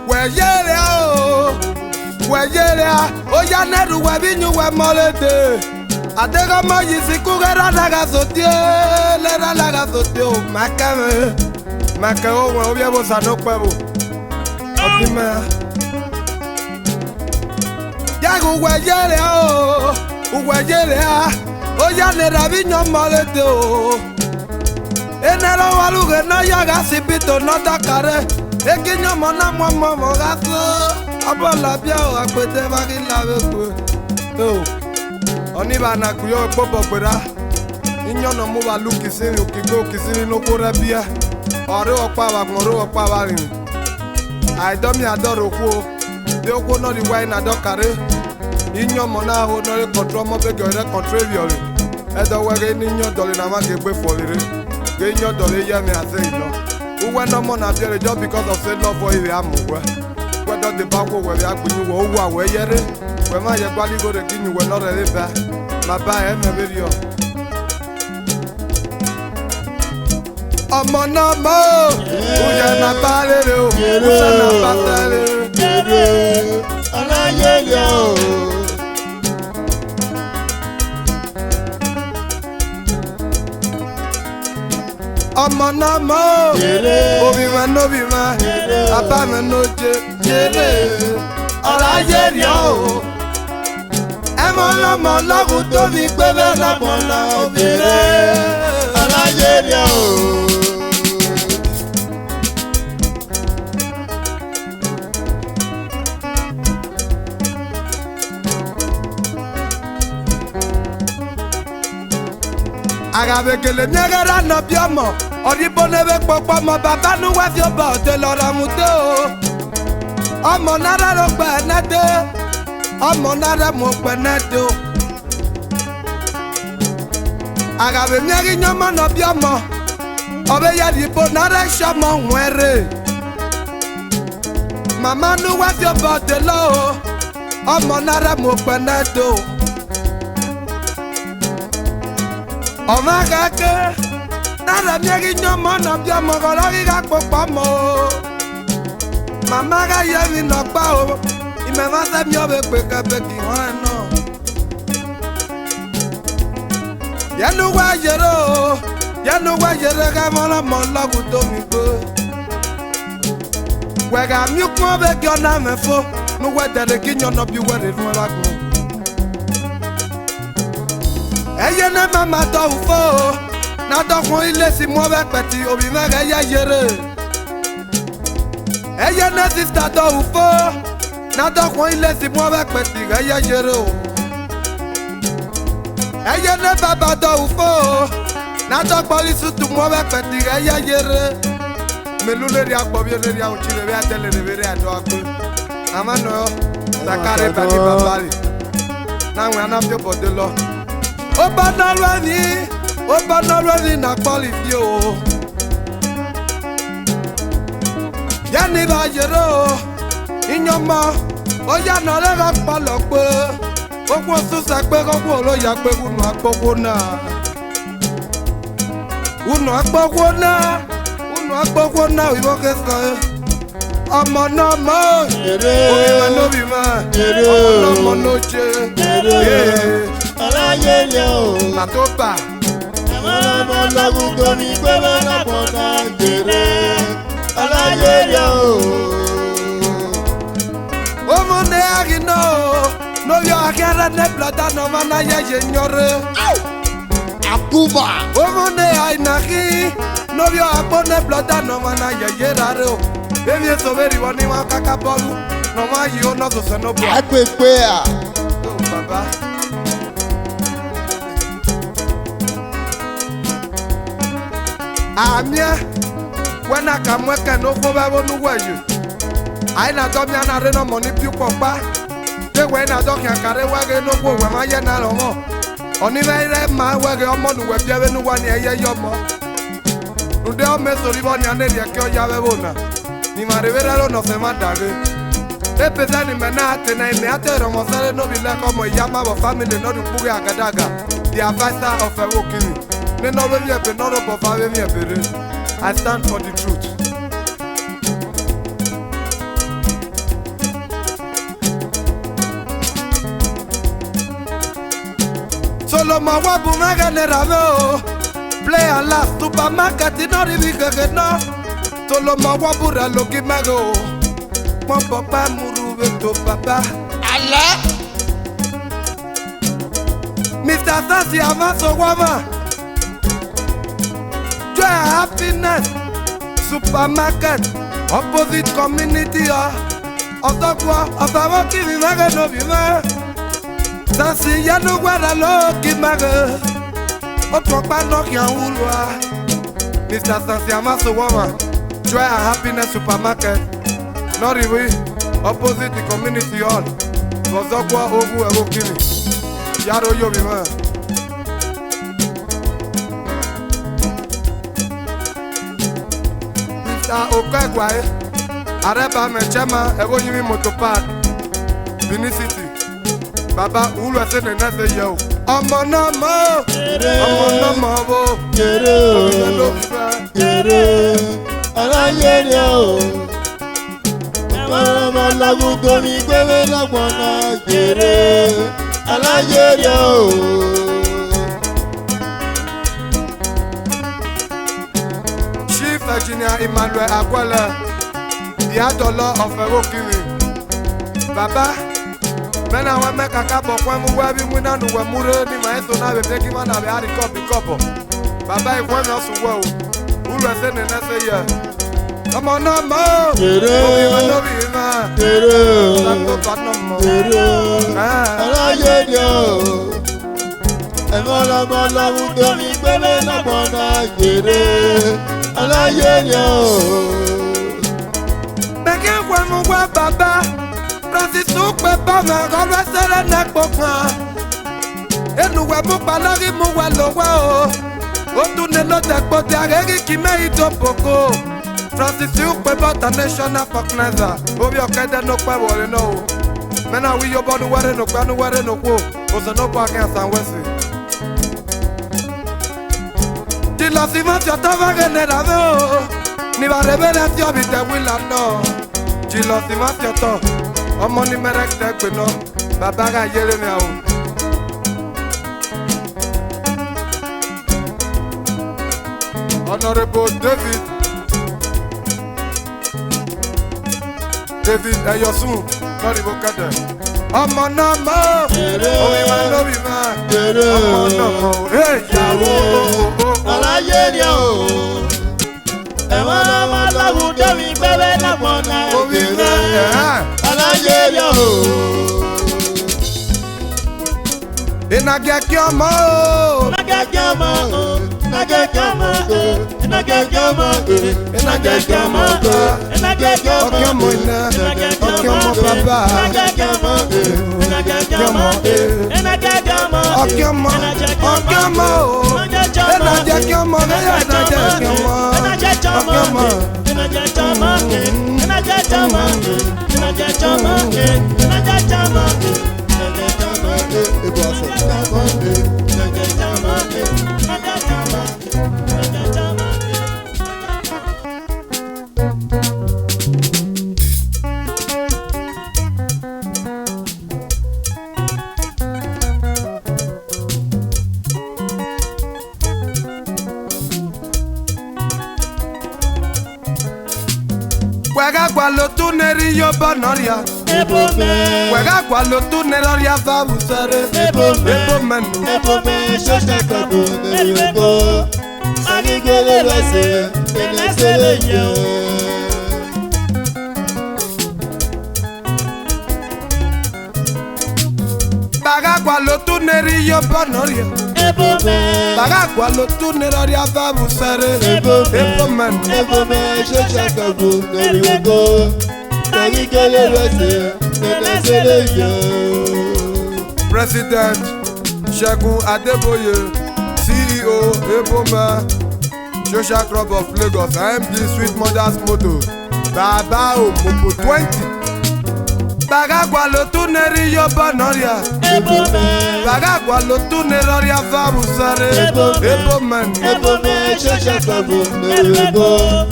wẹ̀yẹ̀rẹ̀ o wẹ̀yẹ̀rẹ̀ o yá nẹ́rù wẹ̀ bí nyú wẹ̀ mọ́lẹ́dẹ̀ àdéhùnmọ́ yìí sì kú rẹ́rà lára sòtí lẹ́rà lára sòtí o màkẹ́ o wẹ̀ o yẹ bó sànú pẹ́ o ọtí mẹ́. yàgò wẹ̀yẹ̀rẹ̀ o wẹ̀yẹ̀rẹ̀ o yá nẹ́rù bí nyú mọ́lẹ́dẹ̀ o ẹnẹ́rọ wàlúùkẹ́ náà yàgà síbi tó náà dàkàrẹ́. ekinyo mona mwa mogaso abola bia o agbede bagi lawe kwe to oni bana kuyo popo kwera inyo no mu ba lu kisiri okigo kisiri no kora bia ore opa ba ngoro opa ba rin ai do mi adoro ku de oku no di wine adokare inyo mona ho no re control mo be gore control yore edo wege inyo dole na ma ke gbe folire ge inyo dole ye mi ase ino. Uwe no more na there just because of say love for you am we. Whether the back where we are going to wo we yere. We ma ye gbali go de kinu we no re ba. Ma ba e me video. Ọmọ náà mọ́ o yẹ na ba lere o o se na ba tele. aláyé ni o. ọmọ náà mọ́ o obi ma n'obi ma aba ma n'oje jere ọ̀rọ̀ ayé rí o ẹ mọ lọ́mọ lọ́gùn tóbi pé bẹ́ẹ̀ lọ́mọ náà obìnrin aláyé ni o. agabekele nyagara nọ bí ọmọ ọdìbò n'ebe kpọkpọ mọ bàbá nu wá fi ọba ọtẹ lọrọ mute o ọmọ nara ló gbẹ nẹtẹ ọmọ nara mo gbẹ nẹtẹ o agabe nyagi nyọmọ nọ bí ọmọ ọbẹ yadìbò nara sọmọ nwẹrẹ màmá nu wá fi ọba ọtẹ lọ o ọmọ nara mo gbẹ nẹtẹ o. ọmọ kẹkẹ nara miẹri nyọmọ nọbi ọmọ kọlọri ka kpọkpọ mọ o mama ka yẹ mi nọgba o Il me va se mieux avec Beka qui non. Ya no wa yero, ya no wa yero ga mola mola gudo mi go. We ga mi ku avec yo na me fo, no wa de ki nyo no bi we re fun la gun. Eye na mama do fo, na do kun ile si mo be peti obi me ga ya yere. Eye na sister do fo, na do kun ile si mo be peti ga ya yere o. Eye ne baba do fo, na do police tu mo be peti ga ya yere. Me lule ri agbo bi le ri awon chire bi atele le bi ri ado agbo. Amano sakare bani babari. Na we na fi bode lo. O ba na lo ni na police o. Ya ni ba yero, inyoma, o ya na le ga palo pe. Gbogbo susa pe gbogbo lo ya pe unu agbogbo na. Unu agbogbo na. Unu agbogbo na iwo ke so. Ọmọ náà mọ̀. Obi ma no bi ma. Ọmọ náà mọ̀ no je. Aláyé ni o. La tó bà. Ọmọ lọ́gùn gomi gbẹ́wẹ́ lọ́pọ̀ náà jèrè. Aláyé ni o. Omo ne agi no. No yo akere ne blada no mana ye ye nyore. Akuba. Omo ne ai naki. No yo akpo ne blada no mana ye ye rare o. Baby so very woni wa kaka bolu. No ma yi o no so se no bo. Agbègbè à. Oh baba. Amia. When I come work and no go back on the way you. I na do me na re no money pi popa. Te we na do kan kare wa ge no go we ma ye na lo mo. Oni me re ma wa ge omo nu we bia be nu wa ni eye yo mo. Nu de o me so ri bo ni ane ri ke o ya be bona. Ni ma re vera lo no se ma da ge. E pesa ni me na te na me ate ro mo sare no bi le ko mo ya ma bo family no du puga agadaga. The advisor of a working. Ne no be mi e be no ro bo fa be mi e be re. I stand for the truth. Solo ma wabu magane rame play a la supermarket no ribi keke no. Solo ma wabu ralo ki mago. Mon papa muru to papa. Alẹ́. Mr. Sansi Amaso Wama. Joy Happiness Supermarket opposite community Otokwa Otawoki Vimaga no Vima Sansi Yanu Guadalo Kimaga Otokwa Nokia Ulwa Mr. Sansi Amaso Wama Joy Happiness Supermarket Noriwi opposite the community hall Otokwa Ogu Ewokimi Yaro Yobima Okegwae Areba Mechema Evo Yimi Motopark Benin City Baba Ulu Ese Nene Se Yo Ọmọ náà mọ̀ Ọmọ náà mọ̀ bo Jèrè o. Jèrè. Aláyé ni o. Ọmọ lọ́gùn gomi gbẹ́wẹ́ lọ́pọ̀ náà jèrè. Aláyé ni o. Chief Engineer Emmanuel Akwele the Adolo of Ewokimi Baba Mena wa me kaka bo kwa mu wa bi mu na nu wa mure ni ma eso na be teki ma na be ari kopo Baba e kwa mi osu wo Ulu Ese Nene Se Yo Ọmọ náà mọ̀ Jèrè. Obi ma no bi ma Jèrè o. Santo Panom mọ̀ Jèrè o. Aláyé ni o. Ẹ̀mọ́ lọ́mọ lọ́mú gomi gbẹ́wẹ́ lọ́pọ̀ náà jèrè. Aláyé ni o. Bẹ́kẹ́ wọ mu wá bàbá Francis Ukpe bọ́mọ̀ ọ̀rọ̀ sẹ́rẹ̀ náà pọ̀ kan Enuwẹ̀ mú palọ́rí mú wà lọ́wọ́ o Ó tún ní lọ́tẹ̀ pọ̀tẹ́ àrẹ́rí kì mẹ́yìn tó pòkó Francis Ukpe bọ́ta national organizer Obi ọ̀kẹ́dẹ́ ló pẹ́ wọlé náà o Mẹ́nà wí yóò bọ́nu wẹ́rẹ́ nù pẹ́nu wẹ́rẹ́ nù kú Òsè ló bọ́ akẹ́ àsàn wẹ́sì. Dìlọ sí mọ́tì ọ̀tọ́ bá rẹ̀ nẹ̀ dàbẹ́ o Nígbà rẹ̀ bẹ́rẹ̀ tí ọ̀bì tẹ̀ wí lànà Dìlọ sí mọ́tì ọ̀tọ̀ ọmọ ní mẹ́rẹ́kítẹ́ pé náà bàbá rà yẹlé mi àwọn. Honorable David Eyosun lọ́rìbó kẹ́tẹ̀. ọmọ náà mọ́ omi máa lórí máa ọmọ náà mọ́ ìyàwó. aláyé ni o ẹ̀wọ̀n ọmọ láwùjọ mi pẹ́pẹ́ lápọ̀ náà jèrè aláyé ni o. ìnàgẹ̀kẹ̀ ọmọ o. ìnàgẹ̀kẹ̀ ọmọ o. ìnàgẹ̀kẹ̀ ọmọ o. ìnàgẹ̀kẹ̀ ọmọ o. ìnàgẹ̀kẹ̀ ọmọ o. ìnàgẹ̀kẹ̀ ọmọ o. ọkẹ́ ọmọ iná ọkẹ́ ọmọ bàbá. ìnàgẹ̀kẹ̀ ọmọ o. ìnàgẹ̀kẹ̀ ọmọ o. ìnàgẹ̀kẹ̀ ọmọ o. ọkẹ́ ọmọ o. ìnàgẹ̀kẹ̀ ọmọ lẹ́yìn ìnàgẹ̀kẹ̀ ọmọ. ọkẹ́ ọmọ. ìnàgẹ̀kẹ̀ ọmọ o. ìnàgẹ̀kẹ̀ ọmọ o. ìnàgẹ̀kẹ̀ ọmọ o. ìnàgẹ̀kẹ̀ ọmọ o. Ibu ase kama Wega gwalo tu neri yo banoria. Wega gwalo tu neroria va busare. Ebo menu. Shosha kabu nerego. Anigele rese, enesele yo. Baga gwalo tu neri yo banoria. Baga gwalo tu neroria va busare. Ebo menu. Shosha kabu nerego. Anigele rese, enesele yo. President Segun Adeboye, CEO Eboma Social Club of Lagos, MD Sweet Mothers Motors, Baba Omopo 20. Baga gwalo tu neri yo banoria. Baga gwalo tu neroria va busare. Ebo man. Shosha kabu nerego.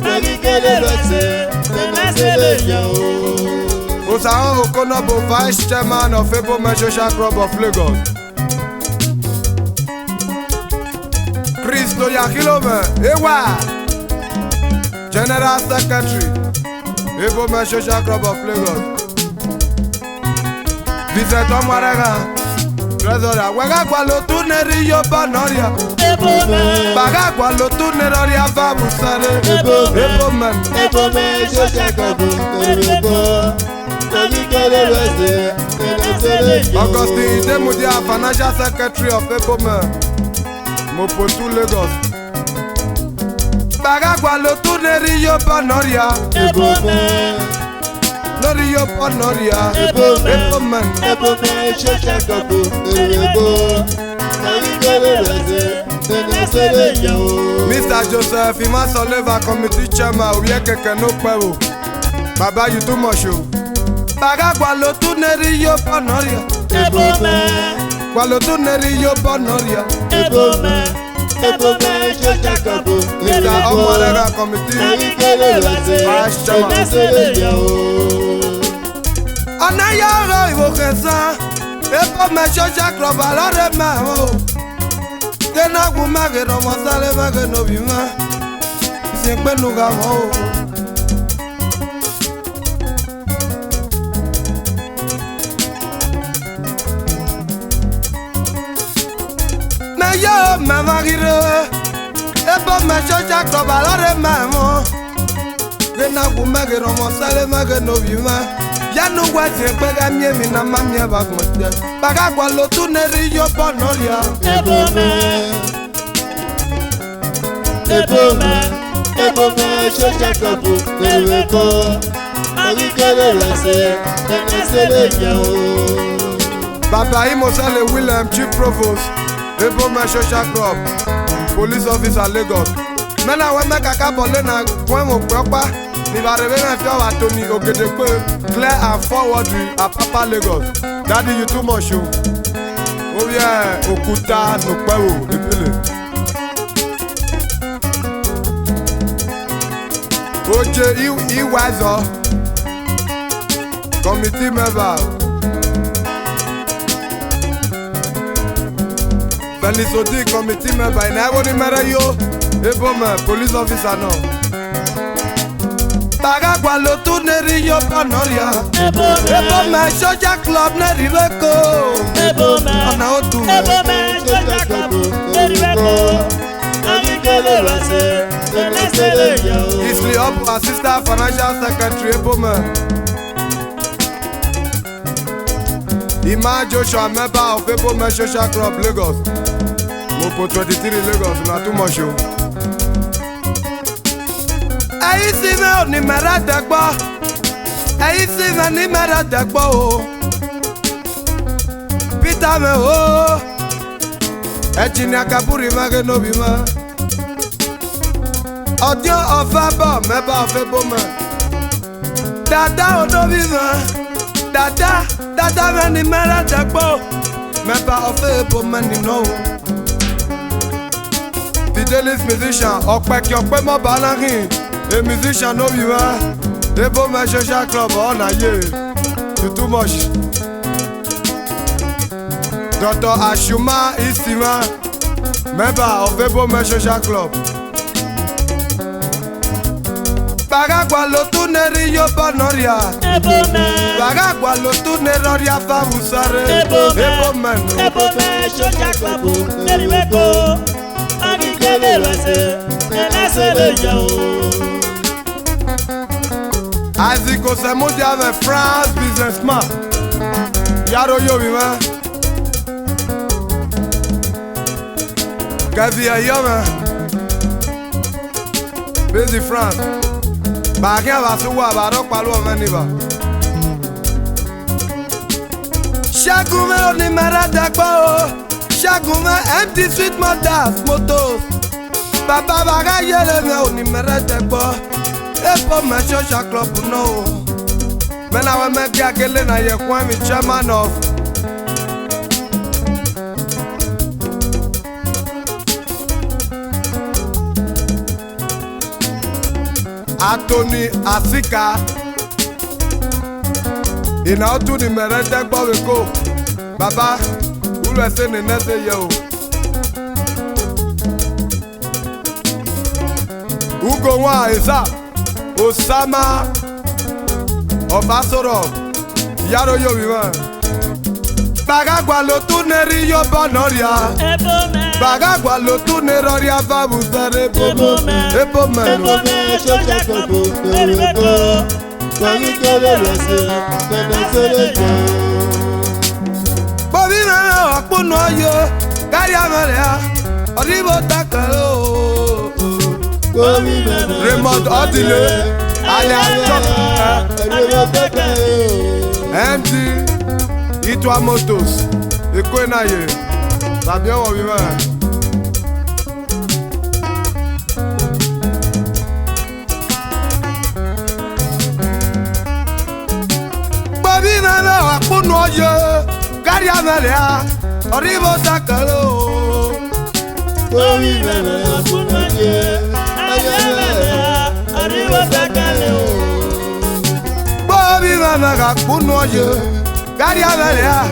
Anigele rese, enesele yo. Osaon Okonobo, Vice Chairman of Eboma Social Club of Lagos. Christo Yakilome, Ewa, General Secretary, Eboma Social Club of Lagos. Vincent Omarega, Treasurer, Wega gwalo tu neri yo banoria. Baga gwalo tu neroria va busare. Ebo man. Shosha kabu nerego. Anigele rese, enesele yo. Augustine Demudia, Financial Secretary of Eboma Mopotu Lagos. Baga gwalo tu neri yo banoria. Neri yo banoria. Ebo man. Shosha kabu nerego. Anigele rese, enesele yo. Mr. Joseph Imasoleva Committee Chairman Oyekeke Nokpewo. Baba, you too much o. Baga gwalo tu neri yo banoria. Gwalo tu neri yo banoria. Shosha kabu Mr. Omarega Committee Anigele rese, Vice Chairman. enesele yo. Ọ̀nà yàrá ìwòkẹ̀sán, epo mẹ́sọ́jà kúrọ̀bà lọ́rẹ̀ mẹ́rin o. Kénágùn mẹ́rin ọmọ sáré mẹ́rin òbí mẹ́. Ìsìnkpénu ga mọ́ o. Mẹ́yọ́ mẹ́fà kiri, epo mẹ́sọ́jà kúrọ̀bà lọ́rẹ̀ mẹ́rin o. Kénágùn mẹ́rin ọmọ sáré mẹ́rin òbí mẹ́. Yanu wasi pega miemi na mamie bagmote. Baga gwalo tu neri yo banoria. Shosha kabu nerego. Anigele rese, enesele yo. Baba Imosale William, Chief Provost, Eboma Social Club, Police Officer Lagos. Mena we make akabole na kwen mo propa. Ni barebe na fi awa Tony Ogedekpe, clear and forward Apapa Lagos. Daddy, you too much o. Oh yeah, Okuta Nokpewo, Ipele. Oje Iwazo, Committee member. Felice Odi, committee member. In every matter yo, Eboma, police officer no. Bagagwa lo tu neri yo panoria. Eboma, Social Club neri leko. Eboma, Ana otu. Eboma, Social Club neri leko. Amikele wase, enesele yo. Isli up assistant financial secretary Eboma. Ima Joshua, member of Eboma Social Club Lagos. Mopo 23 Lagos, na too much show. Ayi si me o ni mera dagbo. Ayi si me ni mera dagbo o. Peter me o. Echinia kaburi mage no bi ma. Audio of Abo, member of Eboma. Dada o no bi ma. Dada me ni mera dagbo. Member of Eboma ni no. Fidelis musician, Okpeki Okpemo Balarin. A musician no be man. Eboma Social Club on a year. You too much. Dr. Ashuma Isima, member of Eboma Social Club. Bagagwa lo tu neri yo panoria. Eboma, Bagagwa lo tu neroria fabusare. Eboma, Eboma, Social Club neri leko. Amikele wase, enesele yo. Isaac Osemodi have a France businessman. Yaro yobi man. Gavi a man. Busy France. Bagia va suwa barok palo veniba. Shagume oni maradakbo. Shagume empty sweet mothers motos. Baba baga yele me oni maradakbo. Eboma Social Club no. Men I will make Gagele na ye kwami chairman of. Anthony Asika. Ina otu ni merete gbawe ko. Baba, ulu ese ni nese ye o. Ugo wa Eza. Osama of Asoro. Yaro yo viva. Bagagwa lo tu neri yo bonoria. Eboma, Bagagwa lo tu neroria fabusare. Eboma, Eboma. Eboma, Social Club neri leko. Amikele wase, enesele yo. Bobi na akpono yo. Kari amalea. Oribo takalo. Raymond Odile, alias Chop, MD, Itwa Motos, Ekwenaye, Sabien Wabima. Bobi Nana, Akuno Yo, Garia Malia, Oribo Takalo. Bobi Nana, Akuno Yo. Bobi mama kakuno yo, gari amelea,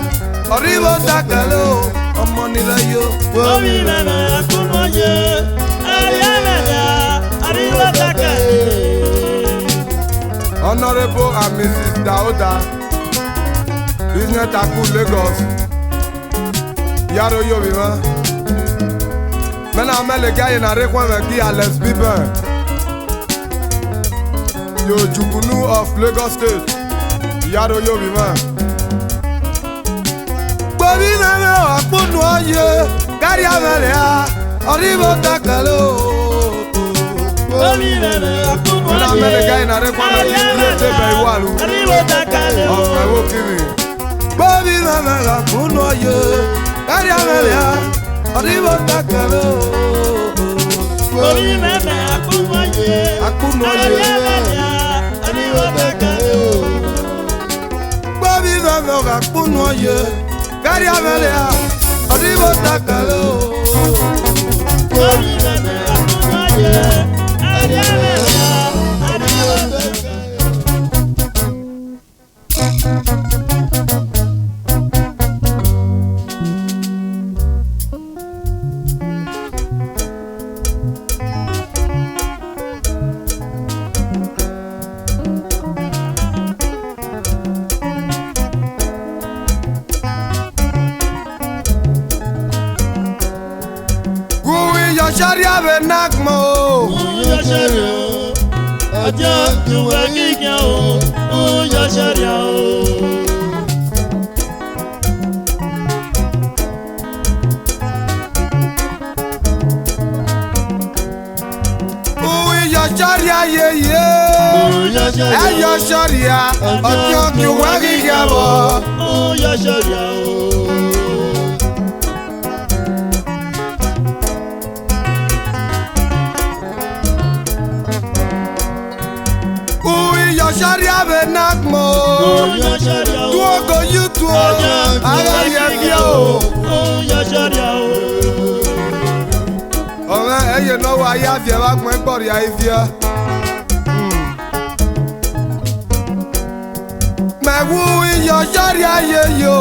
oribo takalo, omonila yo. Bobi mama kakuno yo, gari amelea, oribo takalo. Honorable and Mrs. Dauda, Business Taku Lagos, Yaro yo bima. Mena amele gars na rekwa me ki Alex Bieber. Yo Jukunu of Lagos State. Yaro yo bima. Bobi na me akunu aye, gari amele a, oribo takalo. Bobi na me akunu aye. Mena amele gars na rekwa me ki Krete Beiwalu. Oribo takalo. Of my Wokiri. Bobi na me akunu aye, gari amele a. Arriba takalo. Bobi mama akuno ye. Akuno ye. Arriba takalo. Bobi mama akuno ye. Gari amelea. Arriba takalo. Bobi mama akuno ye. Arriba takalo. Ọjọ́ ìwé kíkẹ́ o, ó yọ ṣẹ́ríà o. Sharia ye ye, ayo sharia, ọjọ́ kí wá kíkẹ́ bọ̀. Ó yọ ṣẹ́ríà o. Uyo sharia be nakmo, Ó yọ ṣẹ́ríà o. tuo go you tuo, ara ye fio. Ó yọ ṣẹ́ríà o. Ọ̀rẹ́ ẹ̀yẹ náwó ayé àfẹ́ wá pọ́n gbọ́dọ̀ ya ìfẹ́. Mẹ̀wú iyọ̀ sọ́rí ayé yìí o.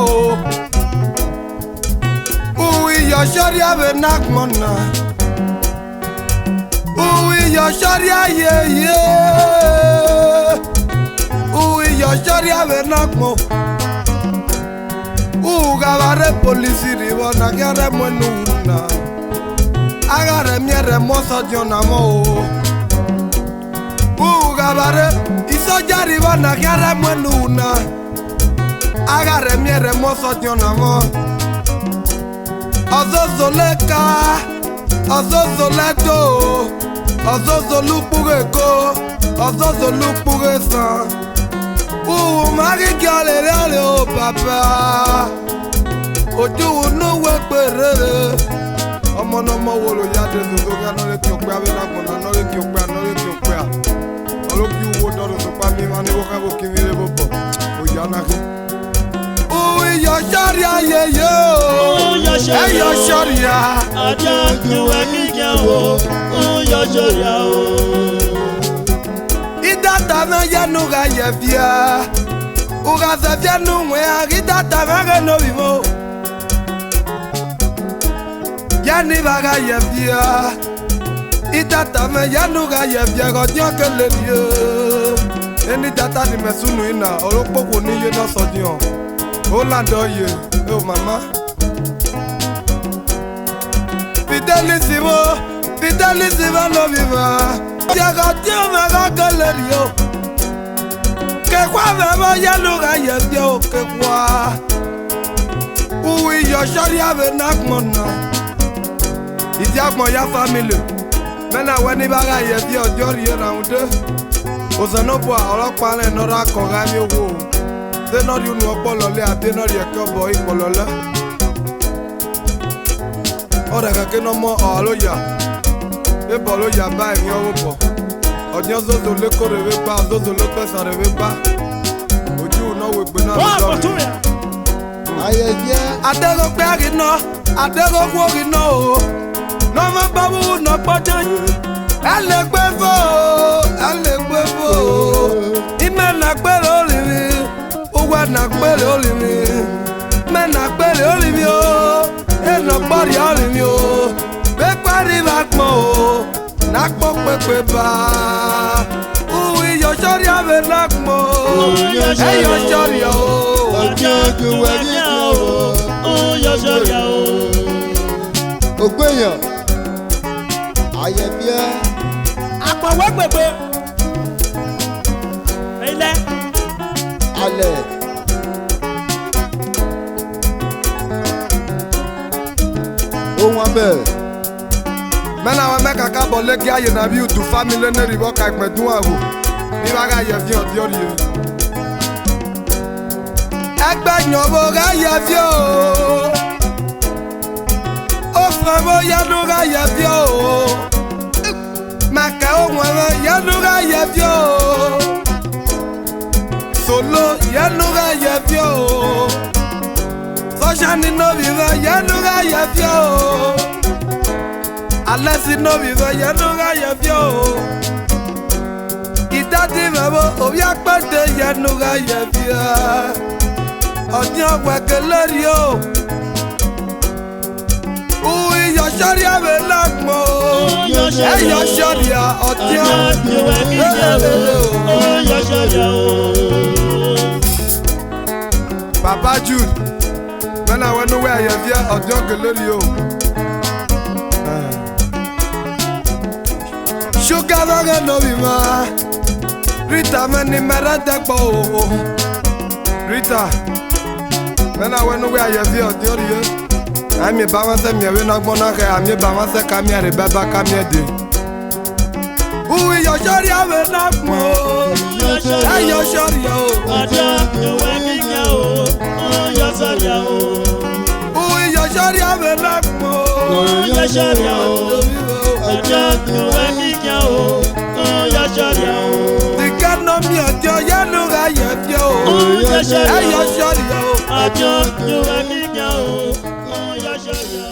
Iyọ̀ sọ́rí abẹ nàkmọ̀ nà. Iyọ̀ sọ́rí ayé yìí. Iyọ̀ sọ́rí abẹ nàkmọ̀. Gàbàrẹ̀ polisi rí wọn nàkẹ́rẹ́ mọ́nú nà. Agare miere moso dionamo gabare isoja riba na gare mwenuna Agare miere moso dionamo Ozozoleka Ozozoleto Ozozolupugeko Ozozolupugesa Mari gyale lele o papa Oju no wekpere ọmọ náà mọ wo ló yá de zozo kí anọ lè kí o pé abẹ náà gbọ̀nà anọ lè kí o pé anọ lè kí o pé a ọlọ́kí wo dọ́dọ̀ tó pa mí máa ní wọ́n káwọ́ kí mi lè bọ̀ bọ̀ òyà náà kí. Iyọ̀ sọ́rí ayé yé o ẹ̀yọ̀ sọ́rí ya. Ọjọ́ ìwé kíkẹ́ o, ó yọ ṣẹ́ríà o. Ìdàtà náà yẹnu ka yẹ fìyà òkàtà fìyànù wẹ̀ ìdàtà náà kẹ́ nóbi mọ́. Yani baga yebia Itata me yanu ga yebia Godyon ke le die Eni tata ni mesunu ina Olokpoko ni ye no sodion Olando ye Oh mama Fidelissimo no viva Ya godyon me ga ke le die Ke kwa vema yanu ga yebia O ke kwa Uwi yo shari ave nakmona Ìdí àpọ̀n ya family mẹ́nà wẹ́ ní bá ra yẹ bí ọjọ́ rí ẹ̀rọ àwọn dé òsèlóbọ̀ ọlọ́pàá rẹ̀ nọ́ra kọ̀ọ̀rọ̀ mi wò dé náà rí inú ọpọlọlẹ́ àbí náà rí ẹ̀kọ́ bọ̀ ìpọlọlẹ́ ọ̀rẹ́ kẹ̀kẹ́ náà mọ ọ̀hà ló yà ébọ̀ ló yà bá ẹ̀mí ọwọ́ bọ̀ ọ̀dìyàn zozo lẹ́kọ̀ rẹ̀ wé gbá zozo lẹ́pẹ̀sà rẹ̀ wé gbá ojú náà wò gbé náà lọ́dọ̀ rẹ̀. ayẹyẹ adẹ́rọ̀pẹ́ àrínà adẹ́rọ̀pẹ́ òrìnà o. Nọ́mọ báwo nọ gbọ́dọ̀ yìí. Ẹlẹ́gbẹ́ fò Ìmẹ̀ nà gbẹ́rẹ́ orí mi. Owó nà gbẹ́rẹ́ orí mi. Mẹ́ nà gbẹ́rẹ́ orí mi o. Ẹnà gbọ́rì orí mi o. Pépé rí bá pọ̀ o. Nà pọ̀ pépé bá. Iyọ̀ sọ́rí abẹ nà pọ̀ o. Ẹyọ̀ sọ́rí o. ọjọ́ ìwé kíkẹ́ o. Ó yọ ṣẹ́ríà o. Ògbéyàn ayẹyẹ Àpọ̀wé gbègbè. Ilẹ̀. alẹ̀ ohun abẹ́ Mẹ́nà àwọn mẹ́kàkà bọ̀ lẹ́kí ayé nàbí utu fámílẹ́ ní ìrìbọ̀ ká ìpẹ̀dún àwò. Ní bá ká yẹ fi ọ̀dí ọ̀dí o. Ẹgbẹ́ yànbó ká yẹ fi o. Oframo yanuga yabio Maka omwama yanuga yabio Solo yanuga yabio Soshani no viva yanuga yabio Alessi no viva yanuga yabio Itati mabo obiakpete yanuga yabio Onyo wekelerio Iyọ̀ sọ́rí abẹ lágbọ̀n o. Ẹyọ̀ sọ́rí ọtí Ọjọ́ ìwé kíkẹ́ o, ó yọ ṣẹ́ríà o. Papa Jude, mẹ́nà wẹ́n ní wẹ́ ẹ̀yẹ fi ọtí ọ̀gẹ̀ lórí o. Ṣúgà lọ́gẹ̀ lórí ma. Rita meni merete po. Rita. Mena wenu we aye vi odi ye. Ami ba wa se mi we na gbona ke ami ba wa se ka mi re baba ka mi de. Uwi yo shori ave na mo. Hey yo shori yo. Aja yo we mi nya o. Yo shori o. Uwi yo shori ave na mo. Yo shori o. Aja yo we mi nya o. Yo shori o. No mi ojo ya no ga ye fio. Yo shori o. Hey yo shori yo. Aja yo we mi nya o. Yo shori o.